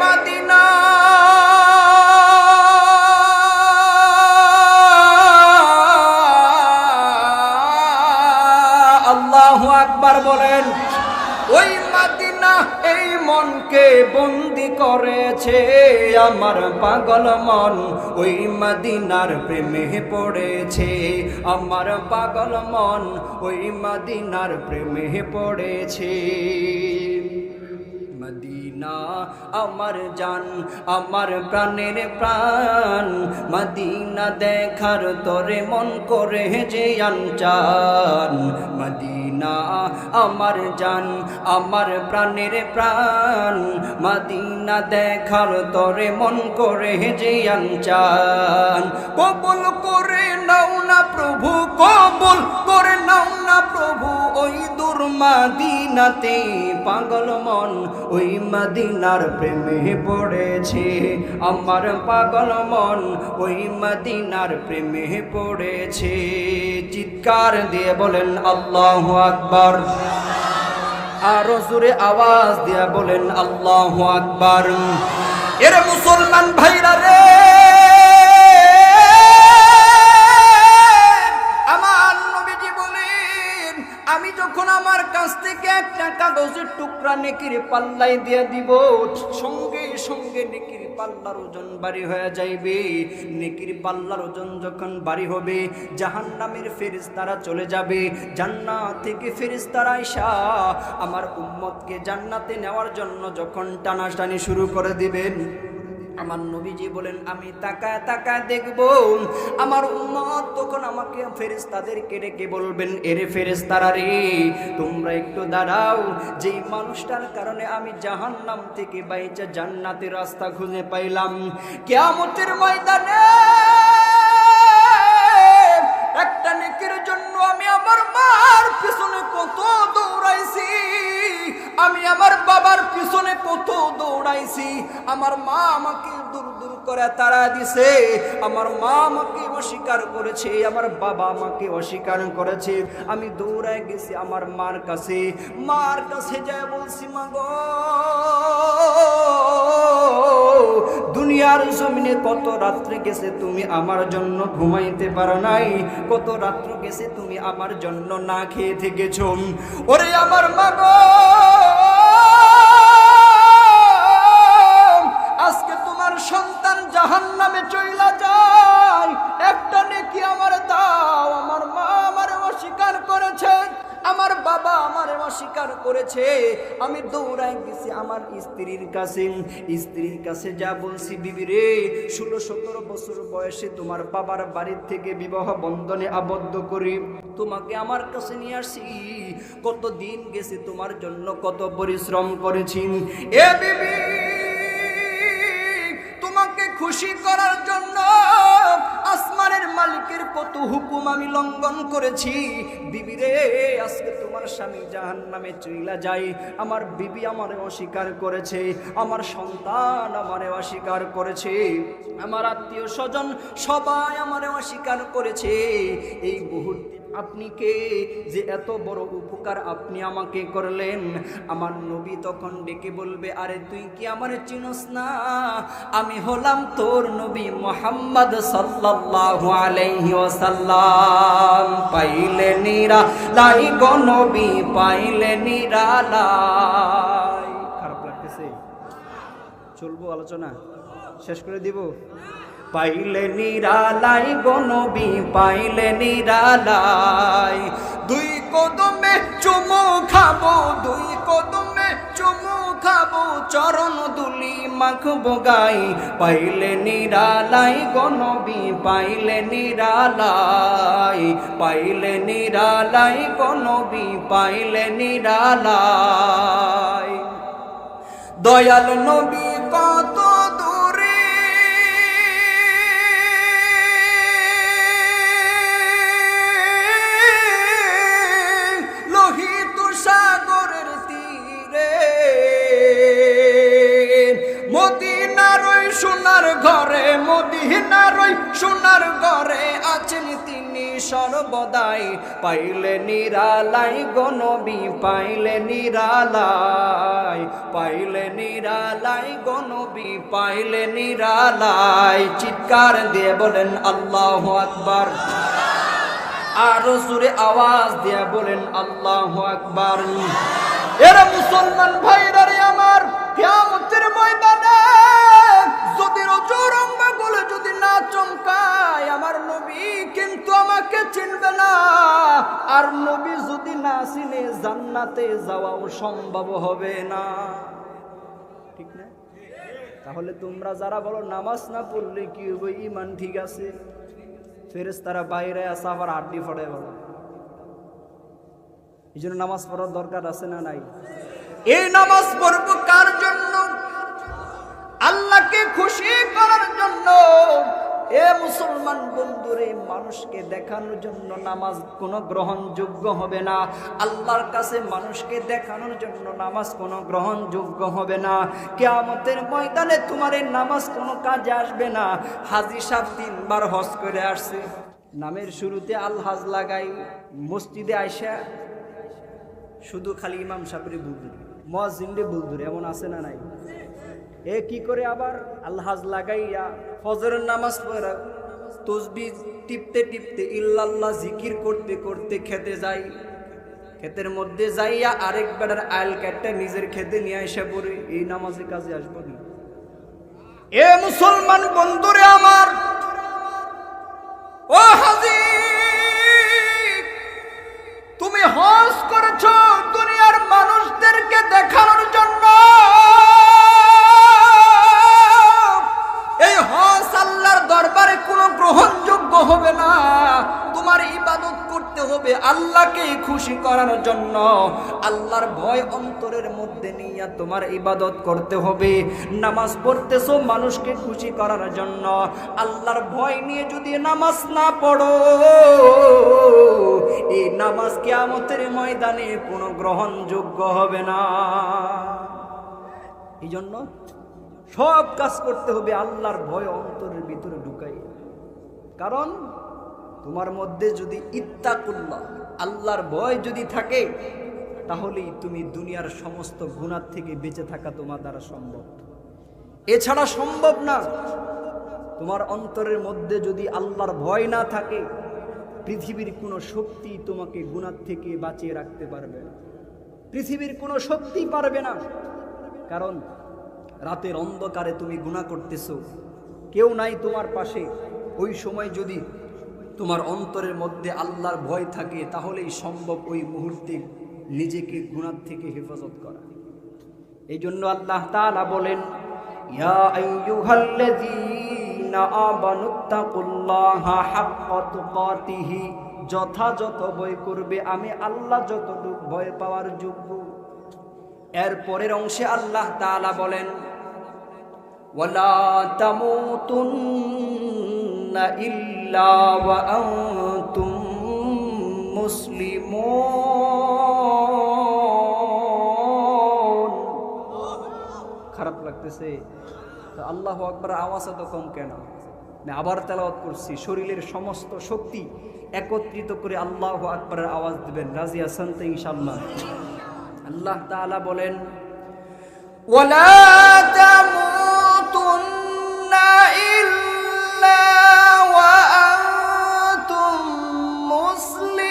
Medina আল্লাহু আকবার বলেন। ওই মদিনা এই মনকে বন্দি করেছে আমার পাগল মন, ওই মদিনার প্রেমে পড়েছে আমার পাগল মন, ওই মদিনার প্রেমে পড়েছে। মদিনা আমার জান, আমার প্রাণের প্রাণ, মদিনা দেখার তরে মন করে যে আনচান। মদিনা আমার জান, আমার প্রাণের প্রাণ, মদিনা দেখার তরে মন করে যে আনচান। কবুল করে নাও না প্রভু, কবুল করে নাও না প্রভু, ওই দূর মদিনাতে পাগল মন, ওই মদিনার প্রেমে পড়েছে আমার পাগল মন, ওই মদিনার প্রেমে পড়েছে। চিৎকার দিয়ে বলেন আল্লাহু আকবার, আরো জোরে আওয়াজ দিয়ে বলেন আল্লাহু আকবার। এর মুসলমান ভাইরা রে, আমি যখন আমার কাছ থেকে একটা কাগজের টুকরা নেকির পাল্লাই দিয়ে দিব, সঙ্গে সঙ্গে নেকির পাল্লার ওজন ভারী হয়ে যাইবে। নেকির পাল্লার ওজন যখন ভারী হবে, জাহান্নামের ফেরেশতারা চলে যাবে, জান্নাত থেকে ফেরেশতারা আইসা আমার উম্মতকে জান্নাতে নেওয়ার জন্য যখন টানাটানি শুরু করে দিবেন, আমার নবীজি বলেন আমি তাকায় তাকায় দেখব আমার উম্মত তখন আমাকে ফেরেশতাদেরকে ডেকে বলবেন, এরে ফেরেশতারা রে, তোমরা একটু দাঁড়াও, যেই মানুষটার কারণে আমি জাহান্নাম থেকে বাইচা জান্নাতের রাস্তা খুঁজে পাইলাম, কিয়ামতের ময়দানে একটা নেকির জন্য আমি আমার মার পিছনে কত দৌড়াইছি, আমি আমার বাবার পিছনে কত দৌড়াইছি, আমার মা আমাকে দূর দূর করে তাড়া দিছে, আমার মা আমাকে অস্বীকার করেছে, আমার বাবা আমাকে অস্বীকার করেছে, আমি দৌড়ায় গেছি আমার মার কাছে, মার কাছে যায় বলছি, মা গো, দুনিয়ার জমিনে কত রাত্রে গেছে তুমি আমার জন্য ঘুমাইতে পারো নাই, কত রাত্র গেছে তুমি আমার জন্য না খেয়ে থেকেছো, ওরে আমার মা গো, আজকে তোমার সন্তান জাহান্নামে চইলা যায়, একটা নেকি আমার দাও, আমার মা আমারে অস্বীকার করেছে, আমার বাবা আমারে অস্বীকার করেছে, আমি দৌড়াই গেছি আমার স্ত্রীর কাছে যা বলছি, বিবি রে, 16-17 বছর বয়সে তোমার বাবার বাড়ির থেকে বিবাহ বন্ধনে আবদ্ধ করি তোমাকে আমার কাছে নিয়ে আসি, কত দিন গেছে তোমার জন্য, কত পরিশ্রম করেছি, এ বিবি তোমাকে খুশি করার জন্য আসমানের মালিকের কত হুকুম আমি লঙ্ঘন করেছি, বিবি রে, আজকে তোমার স্বামী জাহান্নামে চইলা যায়, আমার বিবি আমারে অস্বীকার করেছে, আমার সন্তান আমারে অস্বীকার করেছে, আমার আত্মীয় স্বজন সবাই আমারে অস্বীকার করেছে, এই মুহূর্তে আপনি কে যে এত বড় উপকার আপনি আমাকে করলেন? আমার নবী তখন ডেকে বলবে, আরে তুই কি আমারে চিনস না? আমি হলাম তোর নবী মুহাম্মদ সাল্লাল্লাহু আলাইহি ওয়াসাল্লাম। পাইলে নিরালাই গো নবী, পাইলে নিরালাই। খারাপ লাগতেছে? চলবো আলোচনা শেষ করে দিব? পাইলে নিরালাই গো নবী, পাইলে নিরালাই, দুই কদমে চুমু খাবো, দুই কদমে চুমু খাবো, চরণ দুলি মাখবো গাই, পাইলে নিরালাই গো নবী, পাইলে নিরালাই, পাইলে নিরালাই গো নবী, পাইলে নিরালাই। দয়াল নবী কত দূরে, সাগরের তীরে, মদিনার ওই সোনার ঘরে, মদিনার ওই সোনার ঘরে আছেন তিনি সর্বদাই, পাইলে নিরালাই গো নবী, পাইলে নিরালাই, পাইলে নিরালাই গো নবী, পাইলে নিরালাই। চিৎকার দিয়ে বলেন আল্লাহু আকবার, আরো জোরে আওয়াজ দিয়ে বলেন আল্লাহু আকবার। এরা মুসলমান ভাইরা রে আমার, কিয়ামতের ময়দানে যদি রজুর অঙ্গগুলো যদি না চমকায়, আমার নবী কিন্তু আমাকে চিনবে না। আর নবী যদি না চিনে, জান্নাতে যাওয়াও সম্ভব হবে না। ঠিক না? তাহলে তোমরা যারা বলো নামাজ না পড়লে কি হবে, ঈমান ঠিক আছে, ফেরেশতারা বাইরে আসা আবার আড্ডি ফড়ে বলো। এই জন্য নামাজ পড়ার দরকার আছে না নাই? এই নামাজ পড়বো কার জন্য? আল্লাহকে খুশি করার জন্য। এ মুসলমান বন্ধুরে, মানুষকে দেখানোর জন্য নামাজ কোনো গ্রহণযোগ্য হবে না। আল্লাহর কাছে মানুষকে দেখানোর জন্য নামাজ কোনো গ্রহণযোগ্য হবে না। কিয়ামতের ময়দানে তোমার এই নামাজ কোনো কাজে আসবে না। হাজী সাহেব 3 বার হজ করে আসছে, নামের শুরুতে আল হাজ লাগাই, মসজিদে আইসা শুধু খালি ইমাম সাহেবের বুলদুর, মুয়াজ্জিনরে বুলদুর, এমন আছে না নাই? এ কি করে আবার আল্লাহাজ লাগাইয়া ফজরের নামাজ পড়া, তসবিহ টিপতে টিপতে, ইল্লাল্লাহ জিকির করতে করতে খেতে যাই, ক্ষেতের মধ্যে যাইয়া আরেক বেড়ার আইল কাটটা নিজের খেতে নিয়ে এসে পড়ে। এই নামাজে কাজে আসবো না। এ মুসলমান বন্ধুরে আমার, ও হাজী, তুমি হজ করেছ দুনিয়ার মানুষদেরকে দেখানোর জন্য। এই হজ আল্লাহর দরবারে কোনো গ্রহণযোগ্য হবে না। তোমার ইবাদত করতে হবে আল্লাহকে খুশি করার জন্য। আল্লাহর ভয় অন্তরের মধ্যে নিয়ে তোমার ইবাদত করতে হবে। নামাজ পড়তেছো মানুষকে খুশি করার জন্য, আল্লাহর ভয় নিয়ে যদি নামাজ না পড়ো, এই নামাজ কিয়ামতের ময়দানে কোনো গ্রহণযোগ্য হবে না। এই জন্য সব কাজ করতে হবে আল্লাহর ভয় অন্তরের ভিতরে ঢুকাই। কারণ তোমার মধ্যে যদি ইত্তাকুল্লাহ, আল্লাহর ভয় যদি থাকে, তাহলেই তুমি দুনিয়ার সমস্ত গুনাহ থেকে বেঁচে থাকা তোমার দ্বারা সম্ভব। এছাড়া সম্ভব না। তোমার অন্তরের মধ্যে যদি আল্লাহর ভয় না থাকে, পৃথিবীর কোনো শক্তি তোমাকে গুনাহ থেকে বাঁচিয়ে রাখতে পারবে না। পৃথিবীর কোনো শক্তি পারবে না। কারণ রাতের অন্ধকারে তুমি গুনাহ করতেছো, কেউ নাই তোমার পাশে। ওই সময় যদি তোমার অন্তরের মধ্যে আল্লাহর ভয় থাকে, তাহলেই সম্ভব ওই মুহূর্তে নিজেকে গুনাহ থেকে হেফাজত করা। এই জন্য আল্লাহ তাআলা বলেন, ইয়া আইয়ুহাল্লাযীনা আমানুত্তাকুল্লাহা হাক্কা তুকাতিহি, যথাযথ ভয় করবে আমি আল্লাহ যতটুকু ভয় পাওয়ার যোগ্য। এর পরের অংশে আল্লাহ তাআলা বলেন, ওয়ালা তামুতুন্না ইল্লা ওয়া আনতুম মুসলিমুন। খারাপ লাগতেছে তো আল্লাহু আকবার আওয়াজ এত কম কেন? আবার তেলাওয়াত করছি, শরীরের সমস্ত শক্তি একত্রিত করে আল্লাহু আকবারের আওয়াজ দিবেন। রাজি আছেন তো ইনশাআল্লাহ? আল্লাহ তাআলা বলেন, ওয়ালা তামুতুন্না ইল্লা ওয়া আনতুম মুসলিমুন।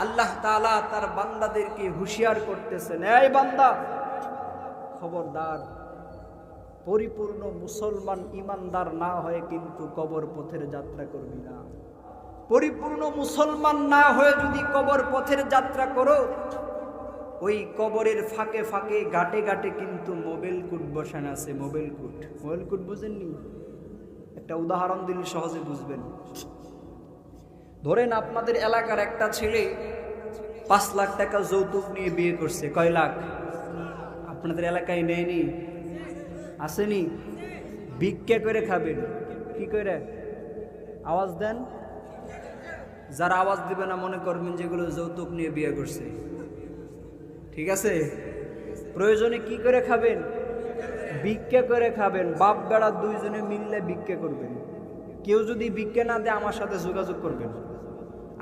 আল্লাহ তাআলা তার বান্দাদেরকে হুঁশিয়ার করতেছেন, এই বান্দা খবরদার, পরিপূর্ণ মুসলমান ইমানদার না হয়ে কিন্তু কবর পথের যাত্রা করবি না। পরিপূর্ণ মুসলমান না হয়ে যদি কবর পথের যাত্রা করো, ওই কবরের ফাঁকে ফাঁকে ঘাটে ঘাটে কিন্তু মোবাইল কুট বসানো আছে। মোবাইল কুট বুঝেননি? একটা উদাহরণ দিলে সহজে বুঝবেন। ধরেন আপনাদের এলাকার একটা ছেলে 5 লাখ টাকা যৌতুক নিয়ে বিয়ে করছে। কয় লাখ? আপনাদের এলাকায় নেয়নি? আসেনি? ভিক্ষা করে খাবেন। কি করে? আওয়াজ দেন। যারা আওয়াজ দিবে না মনে করবেন যেগুলো যৌতুক নিয়ে বিয়ে করছে। ঠিক আছে? প্রয়োজনে কি করে খাবেন? ভিক্ষা করে খাবেন, বাপ বেড়া দুইজনে মিললে ভিক্ষা করবেন। কেউ যদি ভিক্ষা না দেয় আমার সাথে যোগাযোগ করবেন।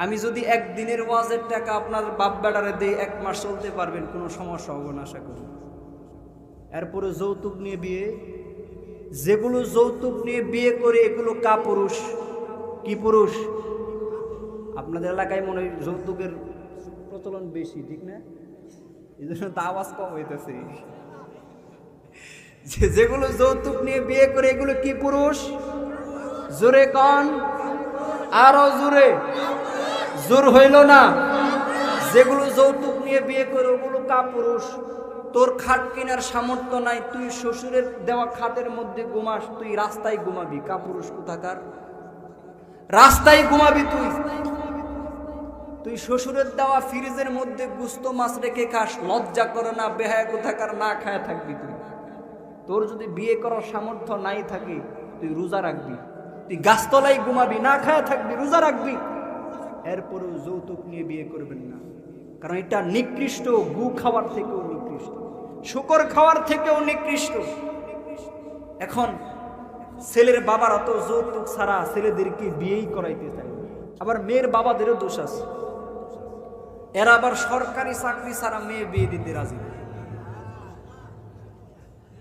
আমি যদি একদিনের ওয়াজের টাকা আপনার বাপ বেড়ারে দেই, 1 মাস চলতে পারবেন, কোনো সমস্যা হবে না আশা করি। এরপরে যৌতুক নিয়ে বিয়ে, যেগুলো যৌতুক নিয়ে বিয়ে করে এগুলো কাপুরুষ। কি পুরুষ? আপনাদের এলাকায় মনে হয় যৌতুকের প্রচলন বেশি, ঠিক না? এই জন্য তো আওয়াজ কম হইতেছে। যেগুলো যৌতুক নিয়ে বিয়ে করে এগুলো কি পুরুষ? জোরে কন, আরো জোরে। জোর হইল না? যেগুলো যৌতুক নিয়ে বিয়ে করে ওগুলো কাপুরুষ। তোর খাট কেনার সামর্থ্য নাই, তুই শ্বশুরের দেওয়া খাটের মধ্যে ঘুমাস, তুই রাস্তায় ঘুমাবি। কাপুরুষ কোথাকার, রাস্তায় ঘুমাবি তুই। তুই শ্বশুরের দেওয়া ফ্রিজের মধ্যে গুস্ত মাছ রেখে খাস, লজ্জা করে না? বেহায়া কোথাকার, না খায়া থাকবি তুই। তোর যদি বিয়ে করার সামর্থ্য নাই থাকে তুই রোজা রাখবি, তুই গাছতলায় ঘুমাবি, না খায়া থাকবি, রোজা রাখবি। এরপরেও যৌতুক নিয়ে বিয়ে করবেন না, কারণ এটা নিকৃষ্ট। গু খাওয়ার থেকেও নিকৃষ্ট, শুকর খাওয়ার থেকেও নিকৃষ্ট। এখন ছেলের বাবারা তো যৌতুক ছাড়া ছেলেদেরকে বিয়েই করাইতে চায়। আবার মেয়ের বাবাদেরও দোষ আছে, এরা আবার সরকারি চাকরি ছাড়া মেয়ে বিয়ে দিতে রাজি না।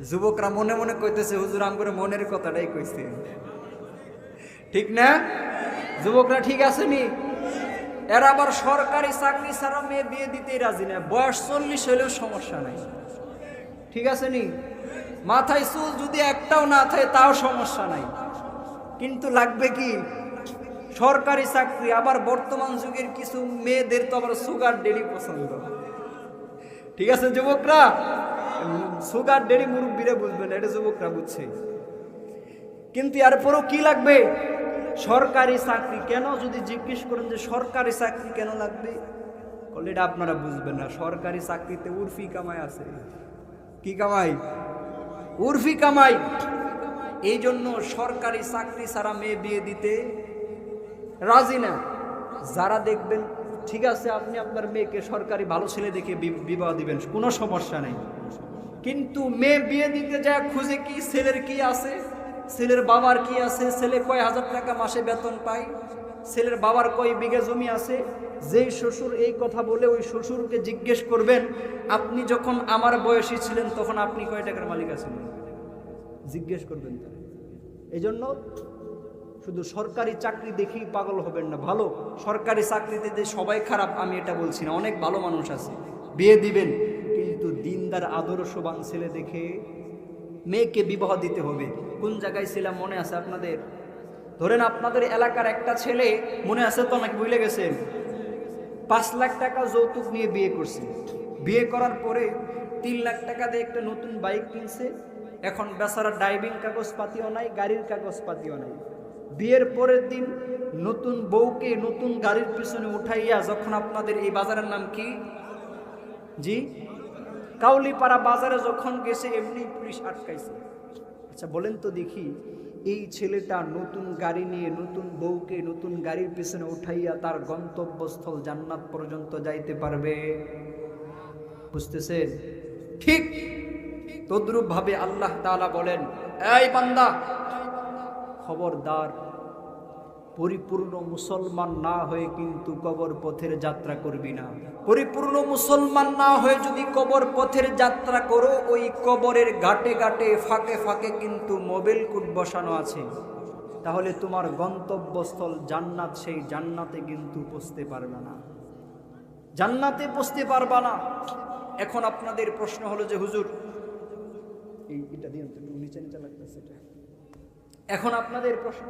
যুবকরা মনে মনে কইতেছে, হুজুর আমগরে মনের কথাটাই কইছে, ঠিক না? যুবকরা ঠিক আছে নি? এরা আবার সরকারি চাকরি ছাড়া মেয়ে বিয়ে দিতেই রাজি না। বয়স 40 হলেও সমস্যা নাই, ঠিক আছে নি? মাথায় চুল যদি একটাও না থাকে তাও সমস্যা নাই, কিন্তু লাগবে কি? সরকারি চাকরি। আবার বর্তমান যুগের কিছু মেয়েদের তো আবার সুগার ডেডি পছন্দ, ঠিক আছে যুবকরা? সুগার ডেডি মুরব্বীরা বুঝবেন, এটা যুবকরা বুঝছে। কিন্তু এরপরও কি লাগবে? সরকারি চাকরি। কেন? যদি জিজ্ঞেস করেন যে সরকারি চাকরি কেন লাগবে, বলে এটা আপনারা বুঝবেন না। সরকারি চাকরিতে উর্ফি কামাই আছে। কি কামাই? উর্ফি কামাই। এই জন্য সরকারি চাকরি ছাড়া মেয়ে বিয়ে দিতে রাজি না। যারা দেখবেন ঠিক আছে আপনি আপনার মেয়েকে সরকারি ভালো ছেলে দেখে বিবাহ দিবেন, কোনো সমস্যা নেই, কিন্তু মেয়ে বিয়ে দিতে যায় খুঁজে কি ছেলের কি আছে, ছেলের বাবার কি আছে, ছেলে কয় হাজার টাকা মাসে বেতন পায়, ছেলের বাবার কয় বিঘা জমি আছে। যেই শ্বশুর এই কথা বলে ওই শ্বশুরকে জিজ্ঞেস করবেন, আপনি যখন আমার বয়সী ছিলেন তখন আপনি কয় টাকার মালিক আছেন, জিজ্ঞেস করবেন। এই জন্য শুধু সরকারি চাকরি দেখেই পাগল হবেন না। ভালো সরকারি চাকরিতে যে সবাই খারাপ আমি এটা বলছি না, অনেক ভালো মানুষ আছে, বিয়ে দিবেন, কিন্তু দিনদার আদর্শবান ছেলে দেখে মেয়েকে বিবাহ দিতে হবে। কোন জায়গায় ছিলাম মনে আছে আপনাদের? ধরেন আপনাদের এলাকার একটা ছেলে, মনে আছে তো নাকি ভুলে গেছেন, 5 লাখ টাকা যৌতুক নিয়ে বিয়ে করছে। বিয়ে করার পরে 3 লাখ টাকা দিয়ে একটা নতুন বাইক কিনছে। এখন বেচারা ড্রাইভিং কাগজপাতিও নাই, গাড়ির কাগজপাতিও নাই। বিয়ের পরের দিন নতুন বউকে নতুন গাড়ির পিছনে উঠাইয়া, যখন আপনাদের এই বাজারের নাম কি? জি, কাউলিপাড়া বাজারে যখন গেছে এমনি পুলিশ আটকাইছে। আচ্ছা বলেন তো দেখি, এই ছেলেটা নতুন গাড়ি নিয়ে নতুন বউকে নতুন গাড়ির পিছনে উঠাইয়া তার গন্তব্যস্থল জান্নাত পর্যন্ত যাইতে পারবে? বুঝতেছেন? ঠিক তদ্রূপ ভাবে আল্লাহ তাআলা বলেন, এই বান্দা খবরদার, পরিপূর্ণ মুসলমান না হয়ে কিন্তু কবর পথের যাত্রা করবি না। পরিপূর্ণ মুসলমান না হয়ে যদি কবর পথের যাত্রা করো, ওই কবরের ঘাটে ঘাটে ফাঁকে ফাঁকে কিন্তু মোবাইল কোড বসানো আছে, তাহলে তোমার গন্তব্যস্থল জান্নাত, সেই জান্নাতে কিন্তু পৌঁছতে পারবে না, জান্নাতে পৌঁছতে পারবা না। এখন আপনাদের প্রশ্ন হলো যে হুজুর এটা দিয়ে নিচে নিচে লাগতেছে, এখন আপনাদের প্রশ্ন